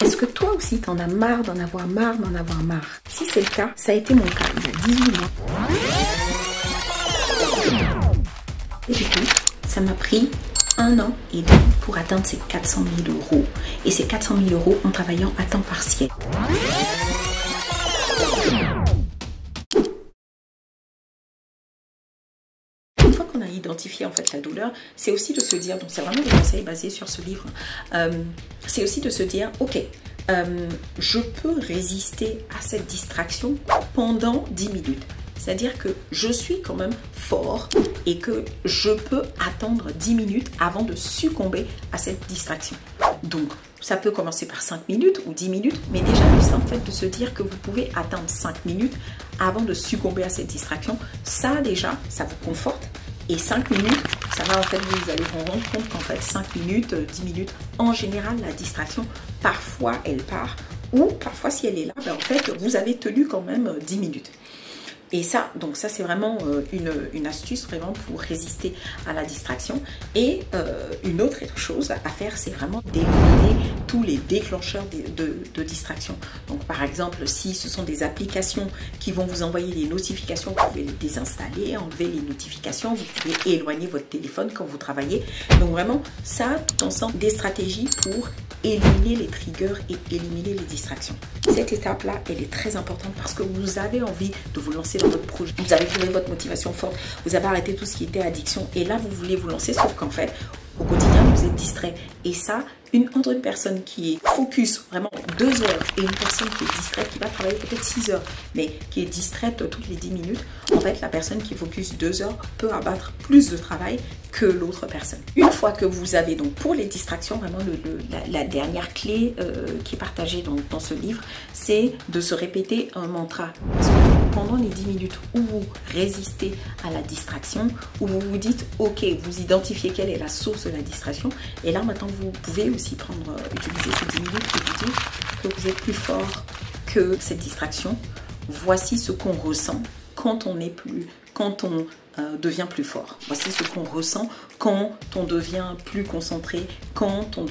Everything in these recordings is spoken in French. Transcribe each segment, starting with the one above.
Est-ce que toi aussi t'en as marre d'en avoir marre d'en avoir marre? Si c'est le cas, ça a été mon cas il y a 18 mois. Et du coup, ça m'a pris 1 an et demi pour atteindre ces 400 000 euros. Et ces 400 000 euros en travaillant à temps partiel. Une fois qu'on a identifié en fait la douleur, c'est aussi de se dire, donc c'est vraiment des conseils basés sur ce livre, c'est aussi de se dire, ok, je peux résister à cette distraction pendant 10 minutes. C'est-à-dire que je suis quand même fort et que je peux attendre 10 minutes avant de succomber à cette distraction. Donc, ça peut commencer par 5 minutes ou 10 minutes, mais déjà le simple fait de se dire que vous pouvez attendre 5 minutes avant de succomber à cette distraction, ça déjà, ça vous conforte. Et 5 minutes, ça va en fait, vous allez vous rendre compte qu'en fait 5 minutes, 10 minutes, en général la distraction, parfois elle part, ou parfois si elle est là, ben en fait vous avez tenu quand même 10 minutes. Et ça, donc ça c'est vraiment une astuce vraiment pour résister à la distraction. Et une autre chose à faire, c'est vraiment d'éliminer tous les déclencheurs de distraction. Donc par exemple, si ce sont des applications qui vont vous envoyer des notifications, vous pouvez les désinstaller, enlever les notifications, vous pouvez éloigner votre téléphone quand vous travaillez. Donc vraiment, ça, tout ensemble, des stratégies pour éliminer les triggers et éliminer les distractions. Cette étape-là, elle est très importante parce que vous avez envie de vous lancer dans votre projet. Vous avez trouvé votre motivation forte, vous avez arrêté tout ce qui était addiction et là, vous voulez vous lancer, sauf qu'en fait, au quotidien, vous êtes distrait. Et ça, entre une personne qui est focus vraiment 2 heures et une personne qui est distraite, qui va travailler peut-être 6 heures, mais qui est distraite toutes les 10 minutes, en fait, la personne qui est focus 2 heures peut abattre plus de travail que l'autre personne. Une fois que vous avez donc pour les distractions, vraiment la dernière clé qui est partagée dans ce livre, c'est de se répéter un mantra. Parce que pendant les 10 minutes où vous résistez à la distraction, où vous vous dites, ok, vous identifiez quelle est la source de la distraction, et là maintenant vous pouvez aussi utiliser ces 10 minutes et vous dire que vous êtes plus fort que cette distraction. Voici ce qu'on ressent quand on devient plus fort. Voici ce qu'on ressent quand on devient plus concentré, quand on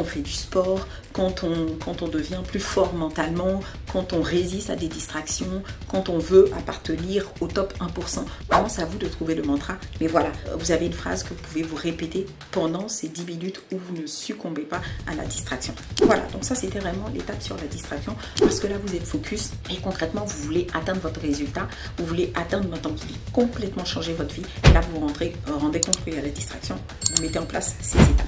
fait du sport, quand on devient plus fort mentalement, quand on résiste à des distractions, quand on veut appartenir au top 1%. Vraiment, c'est à vous de trouver le mantra. Mais voilà, vous avez une phrase que vous pouvez vous répéter pendant ces 10 minutes où vous ne succombez pas à la distraction. Voilà, donc ça c'était vraiment l'étape sur la distraction parce que là vous êtes focus et concrètement vous voulez atteindre votre résultat, vous voulez atteindre votre envie, complètement changer votre vie et là vous rendez compte qu'il y a la distraction, vous mettez en place ces étapes.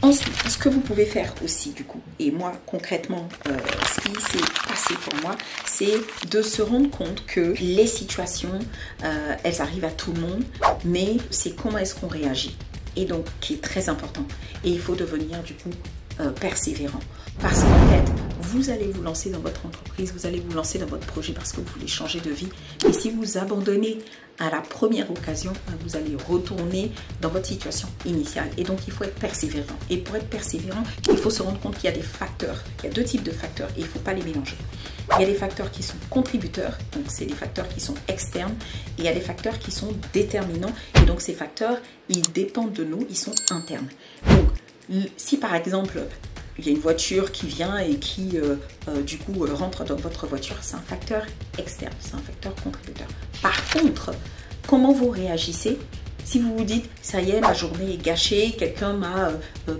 Ensuite, ce que vous pouvez faire aussi du coup, et moi concrètement, ce qui s'est passé pour moi, c'est de se rendre compte que les situations, elles arrivent à tout le monde, mais c'est comment est-ce qu'on réagit. Et donc, qui est très important. Et il faut devenir du coup persévérant. Parce qu'en fait, vous allez vous lancer dans votre entreprise, vous allez vous lancer dans votre projet parce que vous voulez changer de vie. Mais si vous abandonnez à la première occasion, vous allez retourner dans votre situation initiale. Et donc, il faut être persévérant. Et pour être persévérant, il faut se rendre compte qu'il y a des facteurs. Il y a 2 types de facteurs et il ne faut pas les mélanger. Il y a des facteurs qui sont contributeurs, donc c'est des facteurs qui sont externes. Et il y a des facteurs qui sont déterminants. Et donc, ces facteurs, ils dépendent de nous, ils sont internes. Donc, si par exemple, il y a une voiture qui vient et qui, du coup, rentre dans votre voiture, c'est un facteur externe, c'est un facteur contributeur. Par contre, comment vous réagissez si vous vous dites, ça y est, ma journée est gâchée, quelqu'un m'a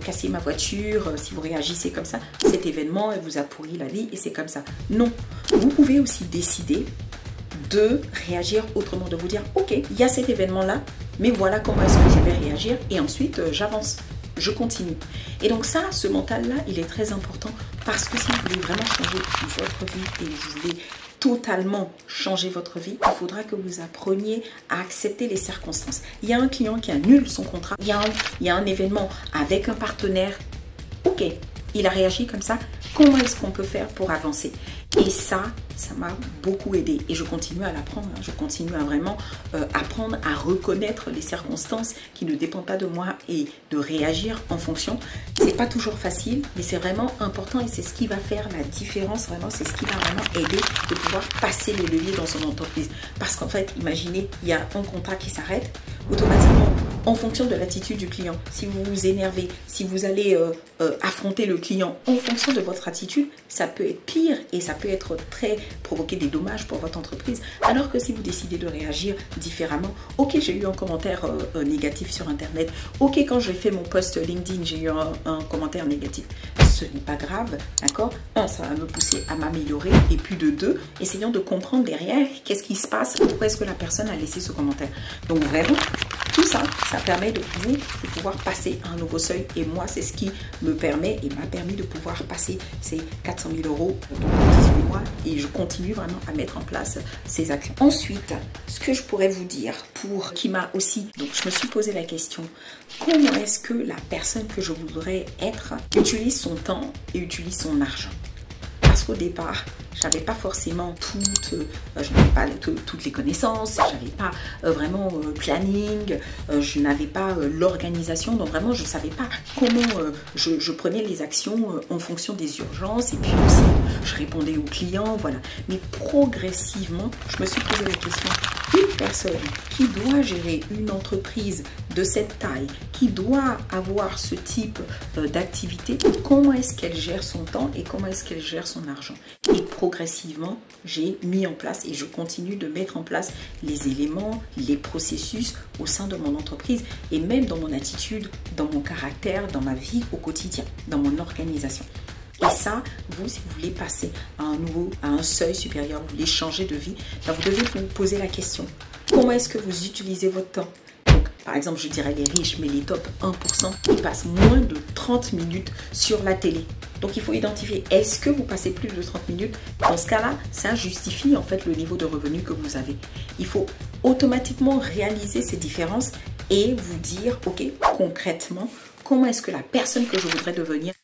cassé ma voiture, si vous réagissez comme ça, cet événement vous a pourri la vie et c'est comme ça. Non, vous pouvez aussi décider de réagir autrement, de vous dire, ok, il y a cet événement-là, mais voilà comment est-ce que je vais réagir et ensuite j'avance. Je continue. Et donc ça, ce mental-là, il est très important parce que si vous voulez vraiment changer votre vie et vous voulez totalement changer votre vie, il faudra que vous appreniez à accepter les circonstances. Il y a un client qui annule son contrat, il y a un événement avec un partenaire. Ok, il a réagi comme ça. Comment est-ce qu'on peut faire pour avancer? Et ça m'a beaucoup aidé et je continue à l'apprendre. Je continue à vraiment apprendre à reconnaître les circonstances qui ne dépendent pas de moi et de réagir en fonction. C'est pas toujours facile, mais c'est vraiment important et c'est ce qui va faire la différence. Vraiment, c'est ce qui va vraiment aider de pouvoir passer les leviers dans son entreprise. Parce qu'en fait, imaginez, il y a un contrat qui s'arrête, automatiquement, en fonction de l'attitude du client. Si vous vous énervez, si vous allez affronter le client en fonction de votre attitude, ça peut être pire et ça peut être provoquer des dommages pour votre entreprise. Alors que si vous décidez de réagir différemment, ok, j'ai eu un commentaire négatif sur Internet, ok, quand j'ai fait mon post LinkedIn, j'ai eu un commentaire négatif. Ce n'est pas grave, d'accord? Un, ça va me pousser à m'améliorer, et puis de deux, essayons de comprendre derrière qu'est-ce qui se passe, pourquoi est-ce que la personne a laissé ce commentaire. Donc vraiment, tout ça, ça permet de pouvoir passer à un nouveau seuil. Et moi, c'est ce qui me permet et m'a permis de pouvoir passer ces 400 000 euros dans 18 mois. Et je continue vraiment à mettre en place ces actions. Ensuite, ce que je pourrais vous dire qui m'a aussi... Donc, je me suis posé la question, comment est-ce que la personne que je voudrais être utilise son temps et utilise son argent? Parce qu'au départ, j'avais pas forcément toutes les connaissances, j'avais pas vraiment planning, je n'avais pas l'organisation, donc vraiment je savais pas comment je prenais les actions en fonction des urgences, et puis aussi je répondais aux clients, voilà. Mais progressivement, je me suis posé la question, une personne qui doit gérer une entreprise de cette taille, qui doit avoir ce type d'activité, comment est-ce qu'elle gère son temps et comment est-ce qu'elle gère son argent? Et progressivement, j'ai mis en place et je continue de mettre en place les éléments, les processus au sein de mon entreprise et même dans mon attitude, dans mon caractère, dans ma vie au quotidien, dans mon organisation. Et ça, vous, si vous voulez passer à un seuil supérieur, vous voulez changer de vie, ben vous devez vous poser la question. Comment est-ce que vous utilisez votre temps? Donc, par exemple, je dirais les riches, mais les top 1%, ils passent moins de 30 minutes sur la télé. Donc, il faut identifier, est-ce que vous passez plus de 30 minutes? Dans ce cas-là, ça justifie en fait le niveau de revenu que vous avez. Il faut automatiquement réaliser ces différences et vous dire, ok, concrètement, comment est-ce que la personne que je voudrais devenir